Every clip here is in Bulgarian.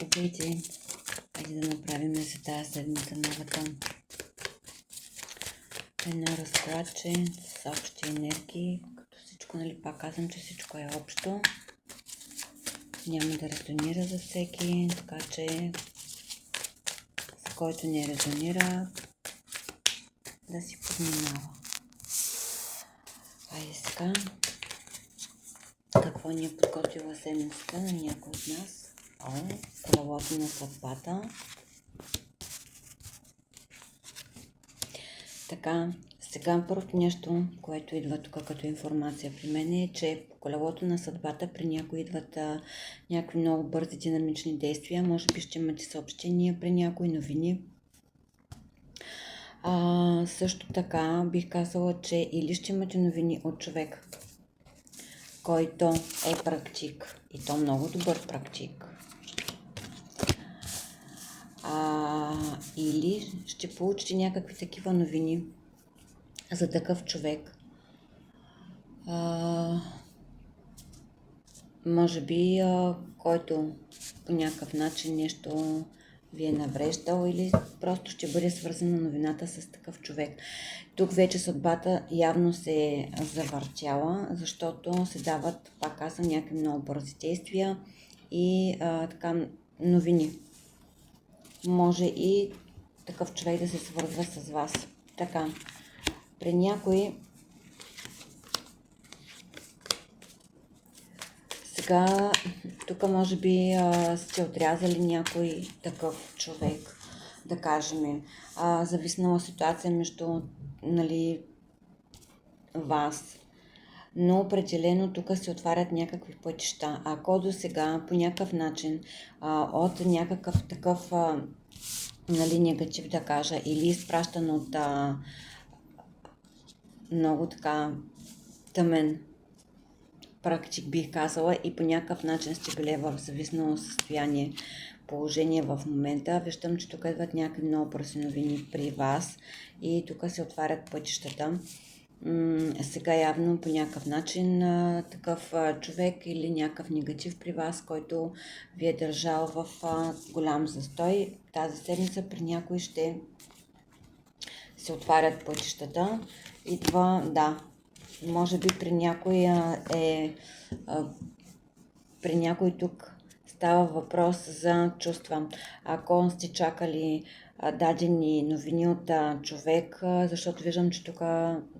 Здравейте! Хайде да направим за тази седмица новата едно разкладче с общи енергии, като всичко, пак казвам, че всичко е общо. Няма да резонира за всеки, така че за който не резонира, да си подминава. Айде сега, какво ни е подготвила седмицата на някой от нас? Колелото на съдбата. Така, сега първото нещо, което идва тук като информация при мен е, че по колелото на съдбата при някои идват някакви много бързи динамични действия. Може би ще имате съобщения при някои новини. Също така бих казала, че или ще имате новини от човек, който е практик и то много добър практик. Или ще получите някакви такива новини за такъв човек. Може би, който по някакъв начин нещо ви е навреждал или просто ще бъде свързана новината с такъв човек. Тук вече съдбата явно се е завъртяла, защото се дават, пак казвам, някакви много бързи действия и така новини. Може и такъв човек да се свързва с вас. Така, при някои сега, тук може би сте отрязали някой такъв човек, да кажем, зависнала ситуация между вас. Но определено тук се отварят някакви пътища. Ако до сега по някакъв начин от някакъв такъв негатив, да кажа, или изпращан от много така тъмен практик, бих казала, и по някакъв начин сте били в зависнало състояние, положение в момента. Виждам, че тук идват някакви много бързи новини при вас и тук се отварят пътищата. Сега явно по някакъв начин такъв човек или някакъв негатив при вас, който ви е държал в голям застой. Тази седмица при някой ще се отварят пътищата. И това, може би при някой при някой тук става въпрос за чувства. Ако сте чакали дадени новини от човек, защото виждам, че тук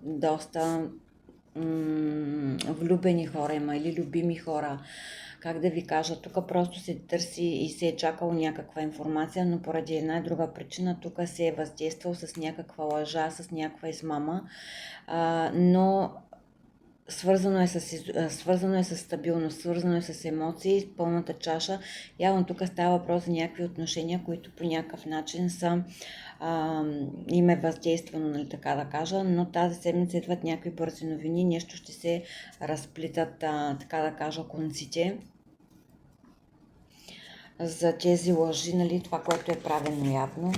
доста влюбени хора има или любими хора. Как да ви кажа, тук просто се търси и се е чакало някаква информация, но поради една и друга причина тук се е въздействал с някаква лъжа, с някаква измама, но свързано е с стабилност, свързано е с емоции, с пълната чаша. Явно тук става въпрос за някакви отношения, които по някакъв начин са им е въздействано, така да кажа, но тази седмица идват някакви бързи новини, нещо ще се разплитат, така да кажа, конците за тези лъжи, това, което е правено явно.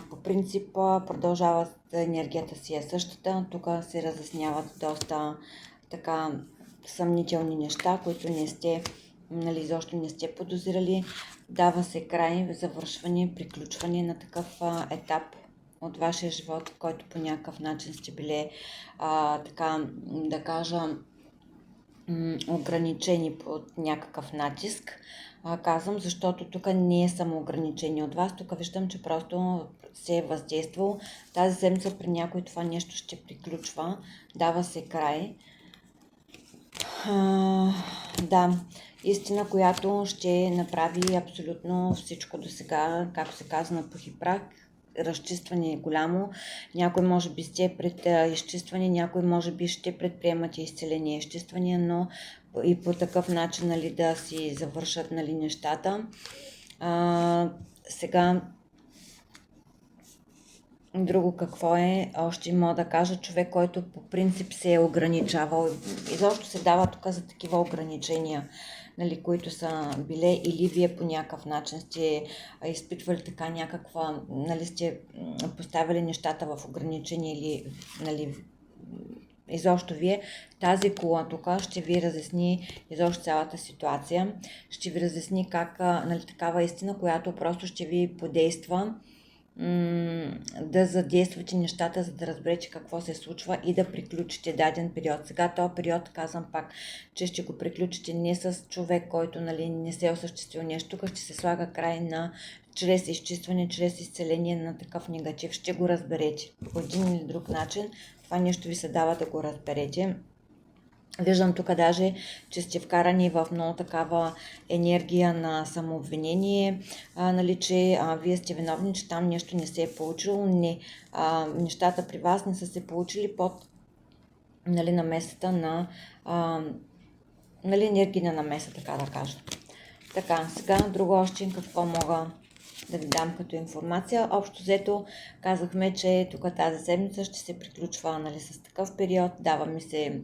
По принцип продължава енергията си е същата. Тук се разясняват доста така съмнителни неща, които не сте, изобщо не сте подозирали. Дава се край, завършване, приключване на такъв етап от вашия живот, в който по някакъв начин сте били, така да кажа, ограничени под някакъв натиск. Казвам, защото тук не е само ограничение от вас, тук виждам, че просто се е въздействал. Тази седмица при някой това нещо ще приключва, дава се край. Истина, която ще направи абсолютно всичко до сега, както се казва, на пух и прах. Разчистване е голямо. Някой може би сте пред изчистване, някой може би ще предприемате изцеление и изчиствания, но и по такъв начин да си завършат нещата. Сега друго какво е, още мога да кажа, човек, който по принцип се е ограничавал. Изобщо се дава тук за такива ограничения, които са били, или вие по някакъв начин сте изпитвали така някаква, сте поставили нещата в ограничение или изобщо вие, тази кула тук ще ви разясни изобщо цялата ситуация, ще ви разясни как, нали, такава истина, която просто ще ви подейства да задействате нещата, за да разберете какво се случва и да приключите даден период. Сега този период, казвам пак, че ще го приключите не с човек, който, нали, не се е осъществил нещо, тук ще се слага край на чрез изчистване, чрез изцеление на такъв негатив. Ще го разберете по един или друг начин. Това нещо ви се дава да го разберете. Виждам тук даже, че сте вкарани в много такава енергия на самообвинение, нали, че вие сте виновни, че там нещо не се е получило. Не, нещата при вас не са се получили под, нали, намесата на нали, енергия на намеса, така да кажа. Така, сега друго още какво мога да ви дам като информация. Общо взето казахме, че тук тази седмица ще се приключва, нали, с такъв период. Дава ми се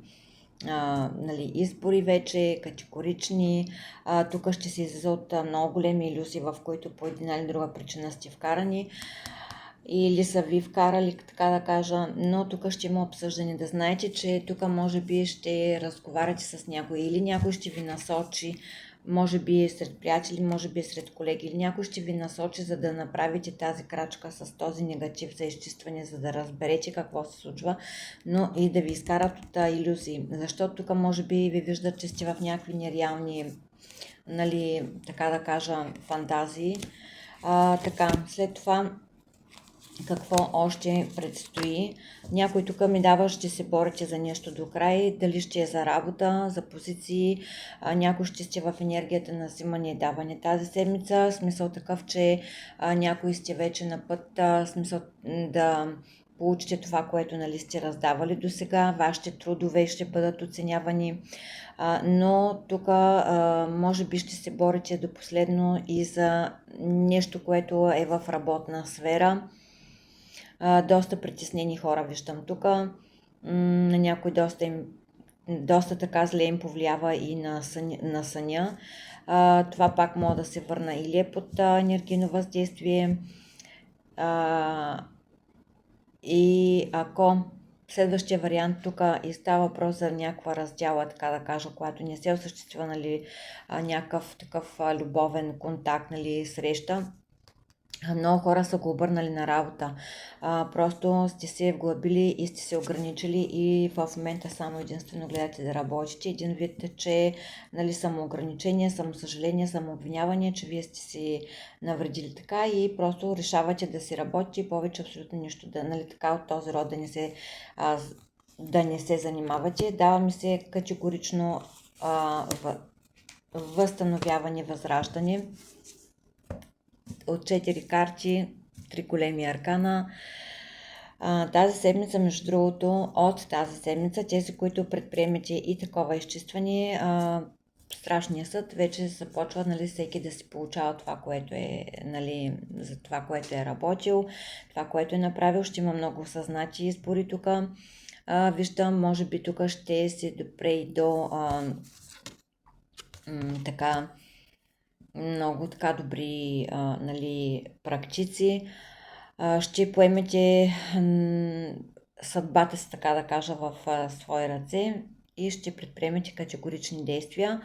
нали, избори вече, категорични. Тук ще се излизат много големи илюзии, в които по една или друга причина сте вкарани или са ви вкарали, така да кажа, но тук ще има обсъждане. Да знаете, че тук може би ще разговаряте с някой или някой ще ви насочи, може би сред приятели, може би сред колеги, или някой ще ви насочи, за да направите тази крачка с този негатив за изчистване, за да разберете какво се случва, но и да ви изкарат от илюзии. Защото тук може би ви виждат, че сте в някакви нереални, нали, така да кажа, фантазии. Така, след това какво още предстои. Някой тук ми дава, ще се борите за нещо до край, дали ще е за работа, за позиции, някой ще сте в енергията на взимане и даване тази седмица, смисъл такъв, че някои сте вече на път, смисъл да получите това, което, нали, сте раздавали до сега, вашите трудове ще бъдат оценявани, но тук може би ще се борите до последно и за нещо, което е в работна сфера. Доста притеснени хора виждам тук. На някой доста така зле им повлиява и на съня. Това пак може да се върна или е под енергийно въздействие. И ако следващия вариант тук и става въпрос за някаква раздяла, така да кажа, която не се осъществува, нали, някакъв такъв любовен контакт, нали, среща, много хора са го обърнали на работа. Просто сте се вглъбили и сте се ограничили и в момента само единствено гледате да работите. Един вид, че, нали, самоограничение, самосъжаление, самообвиняване, че вие сте си навредили така и просто решавате да си работите и повече абсолютно нищо, да, нали, така от този род да не се занимавате. Дава ми се категорично възстановяване, възраждане. От 4 карти, 3 големи аркана. Тази седмица, между другото, от тази седмица, тези, които предприемете и такова изчистване, страшния съд вече започва, нали, всеки да си получава това, което е, нали, за това, което е работил, това, което е направил. Ще има много съзнати избори тук. Виждам, може би тук ще се допре и до така много така добри, нали, практици. Ще поемете съдбата си, така да кажа, в свои ръце и ще предприемете категорични действия.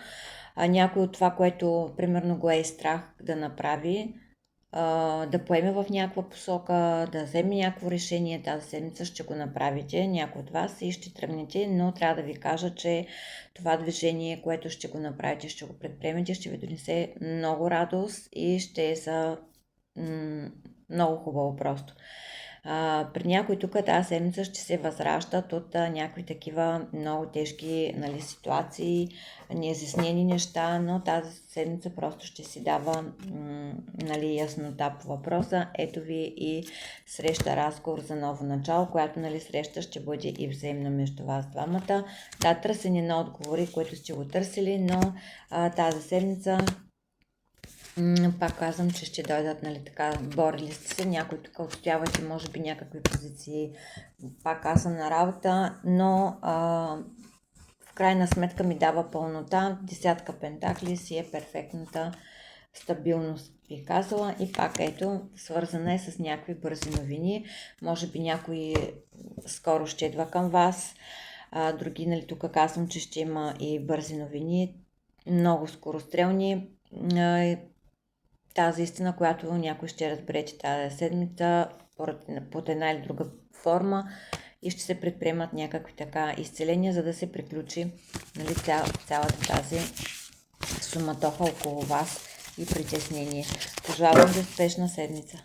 Някой от това, което примерно го е страх да направи, да поеме в някаква посока, да вземе някакво решение тази седмица, ще го направите, някой от вас, и ще тръгнете, но трябва да ви кажа, че това движение, което ще го направите, ще го предприемете, ще ви донесе много радост и ще е за много хубаво просто. При някой тук тази седмица ще се възраждат от някакви такива много тежки, нали, ситуации, неизяснени неща, но тази седмица просто ще си дава, нали, яснота по въпроса. Ето ви и среща, разговор за ново начало, която, нали, среща ще бъде и взаимна между вас двамата. Да, търсене на отговори, които сте го търсили, но тази седмица пак казвам, че ще дойдат, нали, така, борили сте се, някой тук отстоявате, може би, някакви позиции, пак казвам, на работа, но в крайна сметка ми дава пълнота. Десятка пентакли си е перфектната стабилност, бих казала, и пак ето, свързана е с някакви бързи новини, може би някой скоро ще идва към вас. Други, нали, тук казвам, че ще има и бързи новини, много скорострелни. Тази истина, която някой ще разберете тази седмица под една или друга форма и ще се предприемат някакви така изцеления, за да се приключи, нали, цялата тази суматоха около вас и притеснение. Пожелавам ви успешна седмица!